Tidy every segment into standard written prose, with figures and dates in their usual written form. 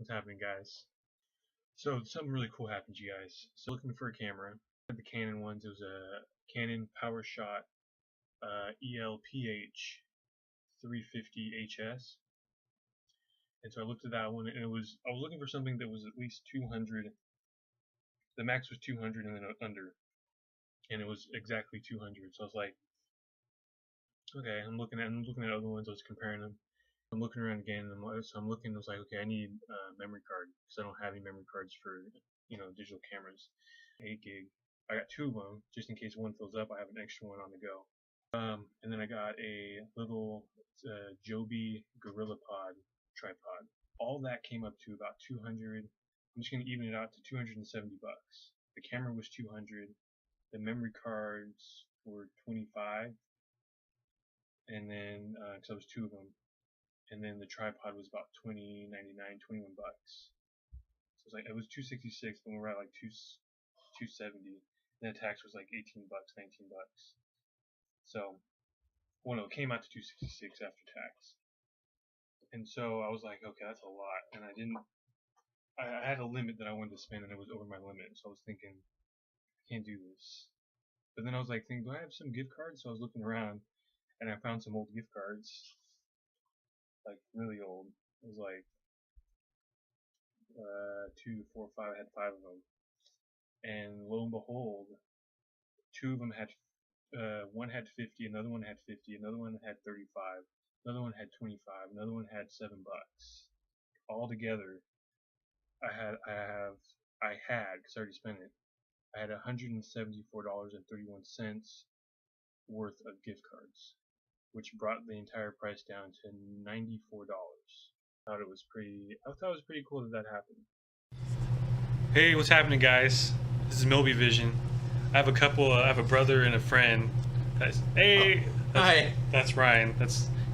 What's happening, guys? So something really cool happened, you guys. So looking for a camera. I had the Canon ones. It was a Canon PowerShot ELPH 350 HS. And so I looked at that one, and I was looking for something that was at least 200. The max was 200, and then under, and it was exactly 200. So I was like, okay. I'm looking at other ones. I was comparing them. I'm looking around again, and I was like, okay, I need a memory card because I don't have any memory cards for digital cameras. 8 gig. I got 2 of them just in case one fills up. I have an extra one on the go. And then I got a little Joby GorillaPod tripod. All that came up to about 200. I'm just gonna even it out to 270 bucks. The camera was 200. The memory cards were 25, and then because I was 2 of them. And then the tripod was about $20.99, 21 bucks. So it was 266, but we're at like 270. And the tax was like 18 bucks, 19 bucks. So, it came out to 266 after tax. And so I was like, okay, that's a lot. And I had a limit that I wanted to spend, and it was over my limit. So I was thinking, I can't do this. But then I was like thinking, do I have some gift cards? So I was looking around, and I found some old gift cards. Like really old. It was like 2, 4, 5. I had 5 of them, and lo and behold, 2 of them had one had 50, another one had 50, another one had 35, another one had 25, another one had $7. All together, I had because I already spent it. I had $174.31 worth of gift cards, which brought the entire price down to $94. I thought it was pretty cool that happened. Hey, what's happening, guys? This is Milby Vision. I have a brother and a friend. Hi. That's Ryan.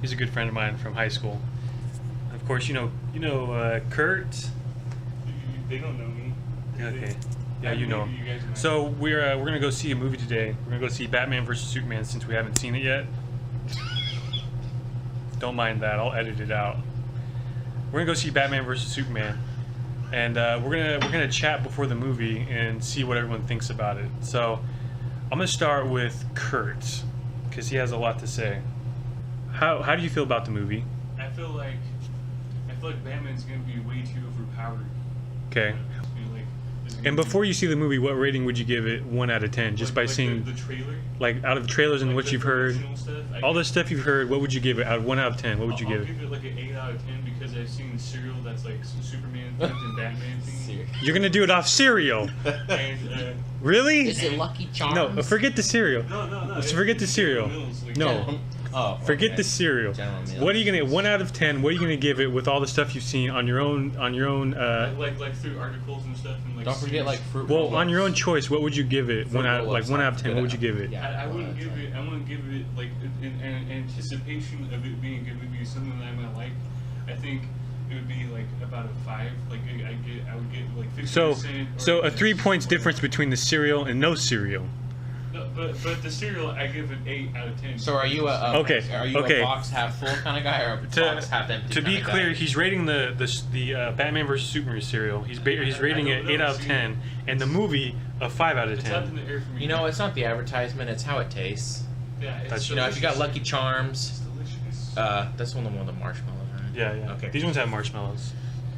He's a good friend of mine from high school. And of course, you know Kurt. They don't know me. Okay. Yeah, you know him. So we're gonna go see a movie today. We're gonna go see Batman vs Superman since we haven't seen it yet. Don't mind that. I'll edit it out. We're gonna go see Batman vs Superman, and we're gonna chat before the movie and see what everyone thinks about it. So I'm gonna start with Kurt because he has a lot to say. How do you feel about the movie? I feel like Batman's gonna be way too overpowered. Okay. And before you see the movie, what rating would you give it 1 out of 10? Just by seeing the trailer? Like out of the trailers and what you've heard, all the stuff you've heard, what would you give it? Out of 1 out of 10, what would you give it? I'll give it like an 8 out of 10 because I've seen the serial that's like some Superman things and Batman things. You're gonna do it off cereal? And, really? Is it Lucky Charms? No, forget the cereal. No. Forget the cereal. No. Oh, forget okay. the cereal. What are you gonna 1 out of 10? What are you gonna give it with all the stuff you've seen on your own? Like through articles and stuff and like. Don't forget like fruit. Well, on your own choice, what would you give it? 1 out of 10. What would you give it? Yeah, I wouldn't give it. I wouldn't give it like in anticipation of it being a good movie, something that I'm gonna like. I think it would be like about a 5. Like I would get like 50%. So a 3 points difference between the cereal and no cereal. No, but the cereal I give an 8 out of 10. So are you a a box half full kind of guy or a box half empty? To be clear, he's rating the Batman vs Superman cereal. He's rating it 8 out of 10, and the movie a 5 out of 10. You know, it's not the advertisement; it's how it tastes. Yeah, it's if you got Lucky Charms, It's delicious. that's one of the marshmallows, right? Yeah. Okay. These ones have marshmallows.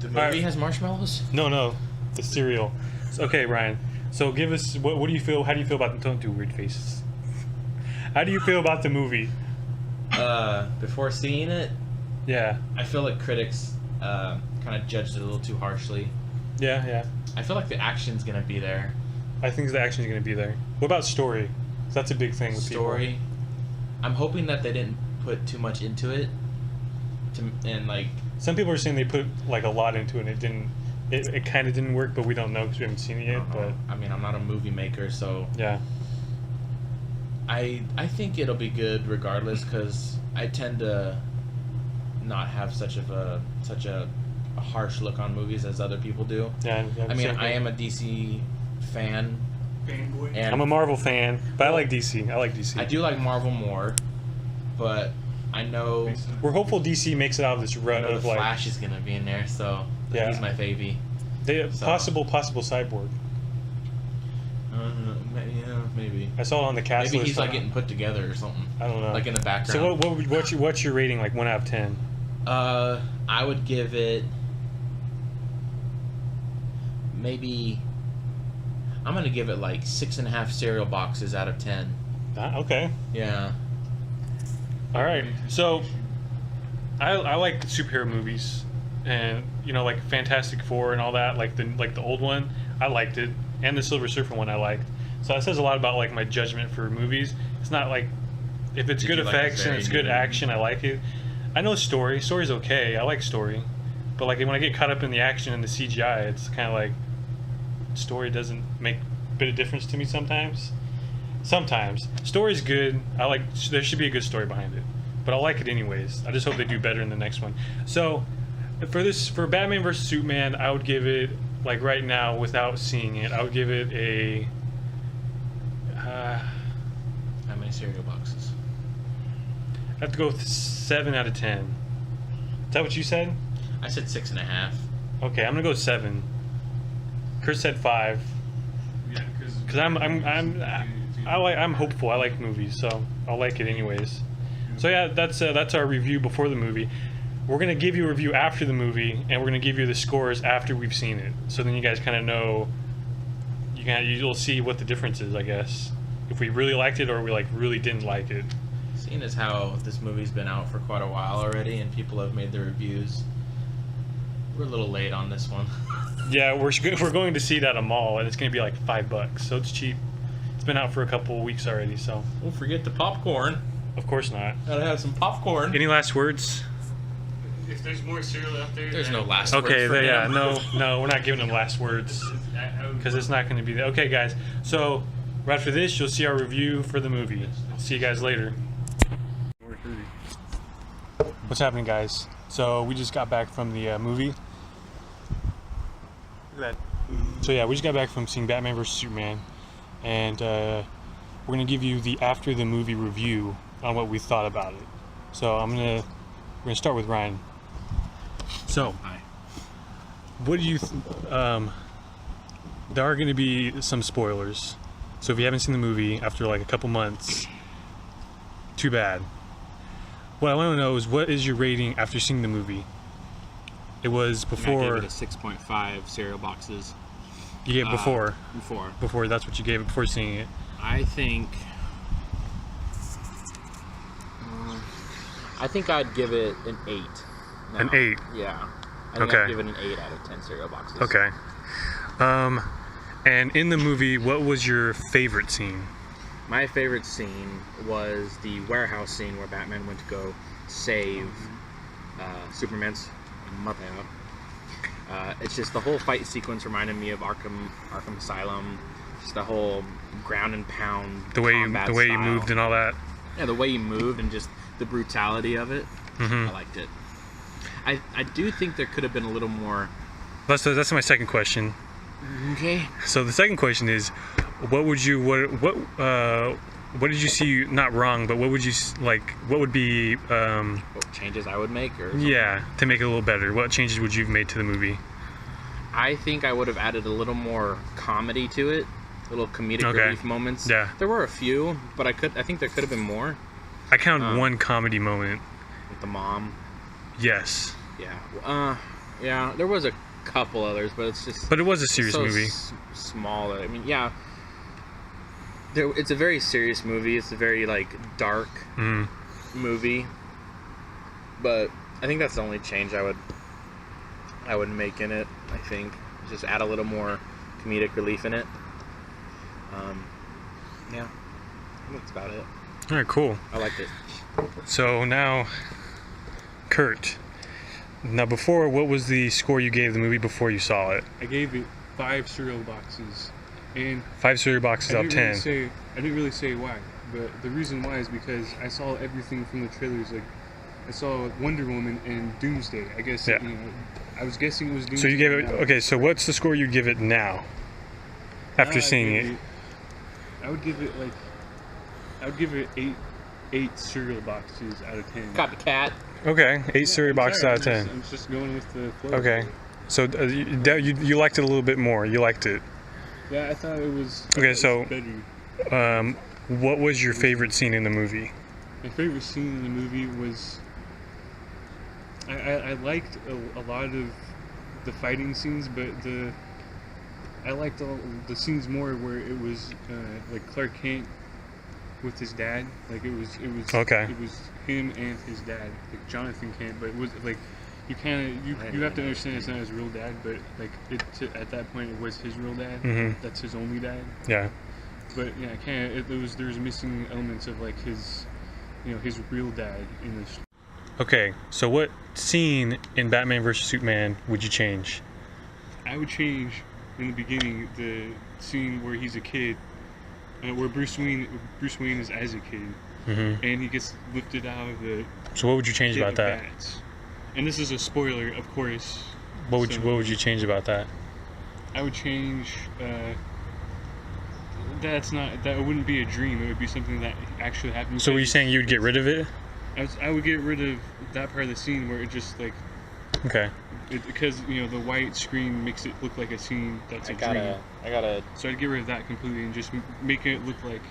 The movie has marshmallows? No, the cereal. Okay, Ryan. So give us what do you feel? How do you feel about? Don't do weird faces. How do you feel about the movie? Before seeing it, Yeah. I feel like critics kind of judged it a little too harshly. Yeah. I feel like the action's gonna be there. I think the action is going to be there. What about story? That's a big thing with Story. I'm hoping that they didn't put too much into it. And like some people are saying they put like a lot into it and it didn't. It kind of didn't work, but we don't know because we haven't seen it yet. But I mean, I'm not a movie maker, so yeah. I think it'll be good regardless because I tend to not have such a harsh look on movies as other people do. Yeah. I mean, I am a DC fan. Fanboy. And I'm a Marvel fan, but I like DC. I do like Marvel more, but I know we're hopeful DC makes it out of this rut the of like. Flash is gonna be in there, so Yeah. He's my favy. So. Possible Cyborg. Yeah, maybe. I saw it on the cast Maybe list. he's like getting put together or something. I don't know. Like in the background. So what's your rating? Like 1 out of 10? I would give it maybe. I'm gonna give it like 6.5 cereal boxes out of 10. Okay. Yeah. All right. So I like superhero movies, and like Fantastic Four and all that. Like the old one, I liked it, and the Silver Surfer one I liked. So that says a lot about like my judgment for movies. It's not like if it's good effects and it's good action, I like it. I know story's okay. I like story, but like when I get caught up in the action and the CGI, it's kind of like story doesn't make a bit of difference to me sometimes. Sometimes story's good. There should be a good story behind it, but I like it anyways. I just hope they do better in the next one. So for Batman vs Superman, I would give it, like right now without seeing it, I would give it a How many cereal boxes? I have to go with 7 out of 10. Is that what you said? I said 6.5. Okay, I'm gonna go 7. Chris said 5. Yeah, Because I'm hopeful. I like movies, so I'll like it anyways. So yeah, that's our review before the movie. We're gonna give you a review after the movie, and we're gonna give you the scores after we've seen it. So then you guys kind of know. You'll see what the difference is, I guess. If we really liked it or we really didn't like it. Seeing as how this movie's been out for quite a while already, and people have made their reviews, we're a little late on this one. Yeah, we're going to see it at a mall, and it's gonna be like $5, so it's cheap. It's been out for a couple of weeks already, so. Don't forget the popcorn. Of course not. Gotta have some popcorn. Any last words? If there's more cereal out there, There's no last words. Okay, for yeah, him. no, we're not giving them last words because it's not going to be there. Okay, guys, so right after this, you'll see our review for the movie. See you guys later. What's happening, guys? So we just got back from the movie. Look at that. So yeah, we just got back from seeing Batman vs Superman, and we're gonna give you the after the movie review on what we thought about it. So we're gonna start with Ryan. So, what do you? There are going to be some spoilers, so if you haven't seen the movie after like a couple months, too bad. What I want to know is, what is your rating after seeing the movie? It was before. I gave it a 6.5 cereal boxes. You gave it before. Before. That's what you gave it before seeing it. I think I'd give it an 8. now. An 8. Yeah. I think Okay. I'd give it an 8 out of 10 cereal boxes. Okay. And in the movie, what was your favorite scene? My favorite scene was the warehouse scene where Batman went to go save Superman's mother. It's just the whole fight sequence reminded me of Arkham Asylum. Just the whole ground and pound. The way combat you style. moved and all that. Yeah, the way he moved and just the brutality of it. Mm-hmm. I liked it. I do think there could have been a little more. That's my second question. Okay. So the second question is, what did you see not wrong, but what would you like? What would be What changes I would make, or something? yeah, to make it a little better? What changes would you have made to the movie? I think I would have added a little more comedy to it, little comedic Okay. relief moments. Yeah. There were a few, but I think there could have been more. I counted one comedy moment. With the mom. Yes, Yeah. Yeah. There was a couple others, but it's just. but it was a serious so movie. Small. I mean, yeah. It's a very serious movie. It's a very dark Mm. movie. But I think that's the only change I would make in it. I think just add a little more comedic relief in it. Yeah, I think that's about it. All right, cool. I liked it. So now, Kurt. Now, before, what was the score you gave the movie before you saw it? I gave it 5 cereal boxes, and 5 cereal boxes out of 10. I didn't really say why, but the reason why is because I saw everything from the trailers. Like, I saw Wonder Woman and Doomsday. I guess Yeah. I was guessing it was Doomsday. So you gave it. now. Okay, so what's the score you'd give it now? After Now seeing it. I would give it 8 cereal boxes out of 10. Got the cat. Okay, 8 cereal I'm boxes sorry, out of 10. I'm just going with the flow. Okay. So you liked it a little bit more. You liked it. Yeah, I thought it was. Okay, so Better. what was your favorite scene in the movie? My favorite scene in the movie was. I liked a lot of the fighting scenes, but I liked all the scenes more where it was like Clark Kent with his dad. Like it was Okay. It was him and his dad, like Jonathan Kent. But it was like you kind of you have to understand it's not his real dad, but like at that point it was his real dad. Mhm. That's his only dad. Yeah. But yeah, there was missing elements of like his his real dad in this. Okay, so what scene in Batman vs Superman would you change? I would change in the beginning the scene where he's a kid, where Bruce Wayne is as a kid, Mm-hmm. and he gets lifted out of the So what would you change pit about of that? bats. And this is a spoiler, of course. What would you change about that? I would change. That wouldn't be a dream. It would be something that actually happened. So were you saying you'd get rid of it? I would get rid of that part of the scene where it just like Okay. because the white screen makes it look like a scene that's a dream. I gotta. So I'd get rid of that completely and just make it look like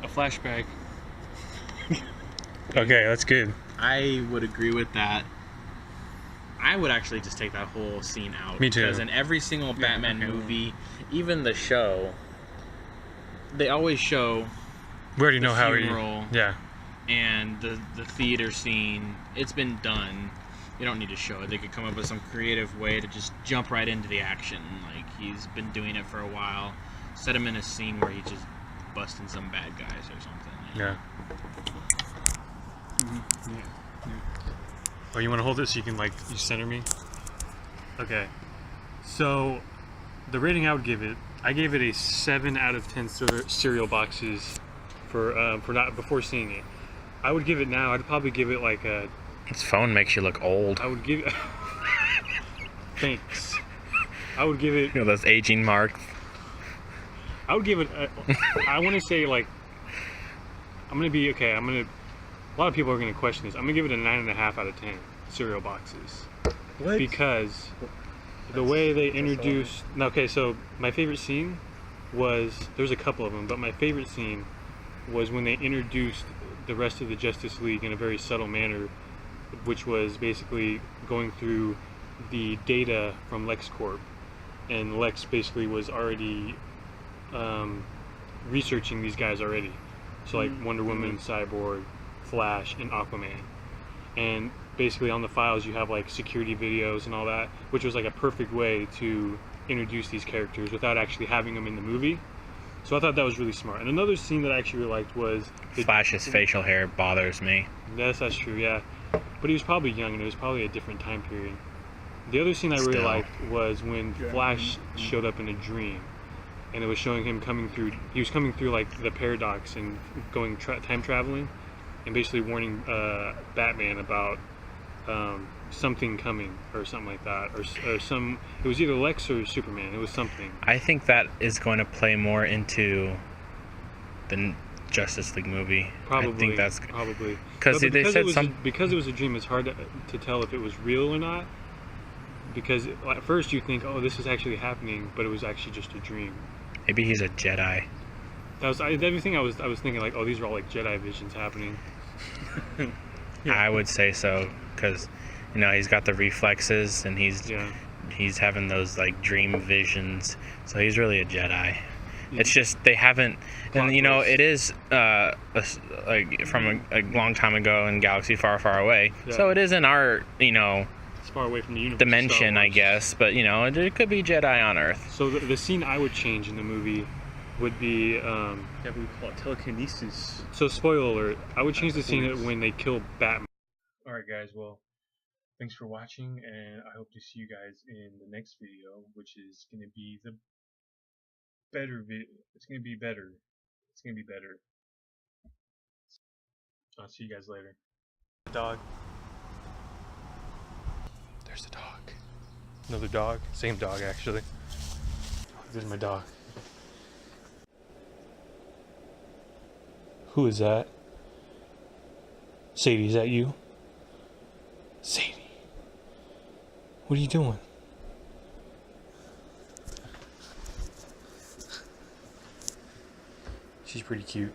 a flashback. Okay, that's good. I would agree with that. I would actually just take that whole scene out. Me too. Because in every single Batman okay. movie, even the show, they always show We already the know how funeral Yeah. and the theater scene. It's been done. They don't need to show it. They could come up with some creative way to just jump right into the action. Like he's been doing it for a while. Set him in a scene where he's just busting some bad guys or something. Yeah. Mm-hmm. Yeah. Oh, you want to hold it so you can you center me? Okay. So, the rating I would give it, I gave it a 7 out of 10 cereal boxes for not before seeing it. I would give it now. I'd probably give it like a. His phone makes you look old. I would give. Thanks. I would give it. Those aging marks. I would give it. I want to say like. I'm gonna be okay. A lot of people are gonna question this. I'm gonna give it a 9.5 out of 10 cereal boxes. What? Because the way they introduced. Okay, so my favorite scene was there's a couple of them, but my favorite scene was when they introduced the rest of the Justice League in a very subtle manner, which was basically going through the data from LexCorp, and Lex basically was already researching these guys already. So like Wonder Woman, Cyborg, Flash, and Aquaman. And basically on the files you have like security videos and all that, which was like a perfect way to introduce these characters without actually having them in the movie. So I thought that was really smart. And another scene that I actually really liked was Flash's facial hair bothers me. Yes, that's true, yeah. But he was probably young and it was probably a different time period. The other scene I really Still. liked was when Flash showed up in a dream. And it was showing him he was coming through like the paradox and going time traveling, and basically warning Batman about something coming or something like that, or some. It was either Lex or Superman. It was something. I think that is going to play more into the Justice League movie. Probably. I think that's probably because they said because it was a dream. It's hard to tell if it was real or not. Because at first you think, oh, this is actually happening, but it was actually just a dream. maybe he's a Jedi. That was everything. I was thinking like, oh, these are all like Jedi visions happening. Yeah. I would say so because he's got the reflexes and he's having those like dream visions. So he's really a Jedi. Yeah. It's just they haven't, and Plot twist. it is like from a long time ago in galaxy far, far away. Yeah. So it is in our It's far away from the universe. dimension, Star I Wars. guess. But it could be Jedi on Earth. So the scene I would change in the movie would be Yeah, we call it telekinesis. so spoiler alert. I would change the scene when they kill Batman. Alright guys, well, thanks for watching, and I hope to see you guys in the next video, which is going to be the better video. It's going to be better. It's going to be better. I'll see you guys later. Dog. There's the dog. Another dog. Same dog, actually. There's my dog. Who is that? Sadie, is that you? Sadie. What are you doing? She's pretty cute.